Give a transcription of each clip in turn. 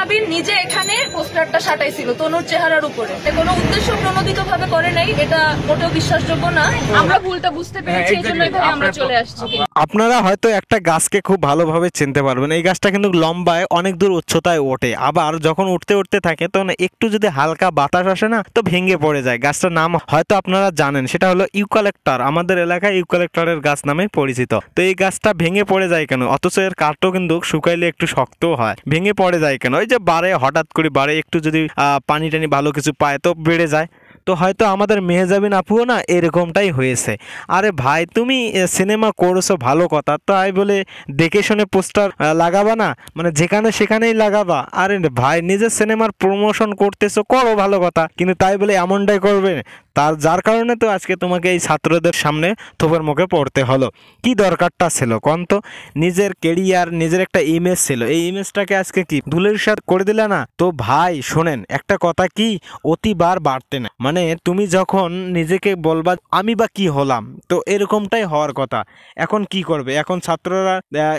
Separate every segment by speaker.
Speaker 1: মেহজাবিন নিজে এখানে পোস্টারটা সাটাইছিল তনুর চেহারার উপরে, কোনো উদ্দেশ্য প্রণোদিত ভাবে করে নাই, এটা মোটেও বিশ্বাসযোগ্য না। আমরা ভুলটা বুঝতে পেরেছি, এজন্যই ভাই আমরা চলে আসছি।
Speaker 2: আপনারা হয়তো একটা গাছকে খুব ভালোভাবে চিনতে পারবেন। এই গাছটা কিন্তু লম্বায় অনেক দূর উচ্চতায় ওঠে, আবার যখন উঠতে উঠতে থাকে তখন একটু যদি হালকা বাতাস আসে না তো ভেঙে পড়ে যায়। গাছটার নাম হয়তো আপনারা জানেন, সেটা হলো ইউক্যালিপ্টাস। আমাদের এলাকায় ইউক্যালিপ্টাসের গাছ নামে পরিচিত। তো এই গাছটা ভেঙে পড়ে যায় কেন? অথচ এর কাঠও কিন্তু শুকাইলে একটু শক্তও হয়। ভেঙে পড়ে যায় কেন? ওই যে বাড়ে, হঠাৎ করে বাড়ে, একটু যদি পানি টানি ভালো কিছু পায় তো বেড়ে যায়। তো হয়তো আমাদের মেহজাবিন আপুও না এরকমটাই হয়েছে। আরে ভাই, তুমি সিনেমা করছো ভালো কথা, তাই বলে দেখে শুনে পোস্টার লাগাবা না, মানে যেখানে সেখানেই লাগাবা? আরে ভাই, নিজের সিনেমার প্রমোশন করতেছো, করো ভালো কথা, কিন্তু তাই বলে এমনটাই করবে? যার কারণে তো আজকে তোমাকে এই ছাত্রদের সামনে থোপের মুখে পড়তে হলো। কি দরকারটা ছিল কোন তো? নিজের কেরিয়ার, নিজের একটা ইমেজ ছিল, এই ইমেজটাকে আজকে কি ধুলের সাথ করে দিলে না? তো ভাই শোনেন, একটা কথা কি, অতিবার বাড়তে না, মানে তুমি যখন নিজেকে বলবা আমি বা কি হলাম, তো এরকমটাই হওয়ার কথা। এখন কি করবে? এখন ছাত্ররা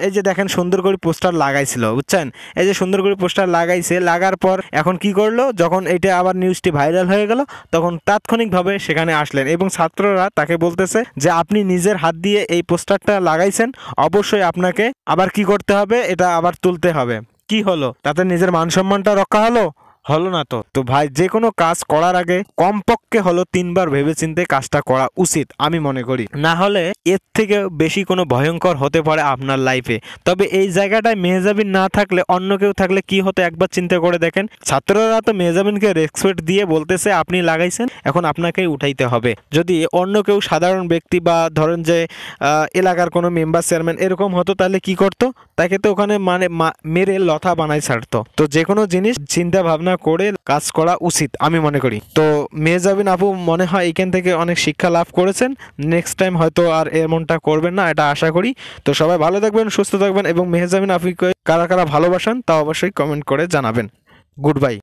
Speaker 2: এই যে দেখেন সুন্দর করে পোস্টার লাগাইছিল, বুঝছেন? এই যে সুন্দর করে পোস্টার লাগাইছে, লাগার পর এখন কি করলো, যখন এটা আবার নিউজটি ভাইরাল হয়ে গেল তখন তাৎক্ষণিকভাবে সেখানে আসলেন এবং ছাত্ররা তাকে বলতেছে যে আপনি নিজের হাত দিয়ে এই পোস্টারটা লাগাইছেন, অবশ্যই আপনাকে আবার কি করতে হবে, এটা আবার তুলতে হবে। কি হলো তাতে? নিজের মান সম্মানটা রক্ষা হলো? হলো না তো। তো ভাই, যে কোনো কাজ করার আগে কমপক্ষে হলো 3বার ভেবেচিন্তে কাজটা করা উচিত আমি মনে করি, না হলে এর থেকে বেশি কোনো ভয়ঙ্কর হতে পারে আপনার লাইফে। তবে এই জায়গাটায় মেহজাবিন না থাকলে অন্য কেউ থাকলে কি হতো একবার চিন্তা করে দেখেন। ছাত্ররা তো মেহজাবিনকে রেসপেক্ট দিয়ে বলতেছে আপনি লাগাইছেন, এখন আপনাকেই উঠাইতে হবে। যদি অন্য কেউ সাধারণ ব্যক্তি বা ধরেন যে এলাকার কোনো মেম্বার চেয়ারম্যান এরকম হতো, তাহলে কি করতো? তাকে তো ওখানে মানে মেরে লথা বানাই ছাড়তো। তো যে কোনো জিনিস চিন্তা ভাবনা করে কাজ করা উচিত আমি মনে করি। তো মেহজাবিন আপু মনে হয় এখান থেকে অনেক শিক্ষা লাভ করেছেন, নেক্সট টাইম হয়তো আর এমনটা করবেন না, এটা আশা করি। তো সবাই ভালো থাকবেন, সুস্থ থাকবেন এবং মেহজাবিন আপুকে কারা কারা ভালোবাসেন তা অবশ্যই কমেন্ট করে জানাবেন। Good bye.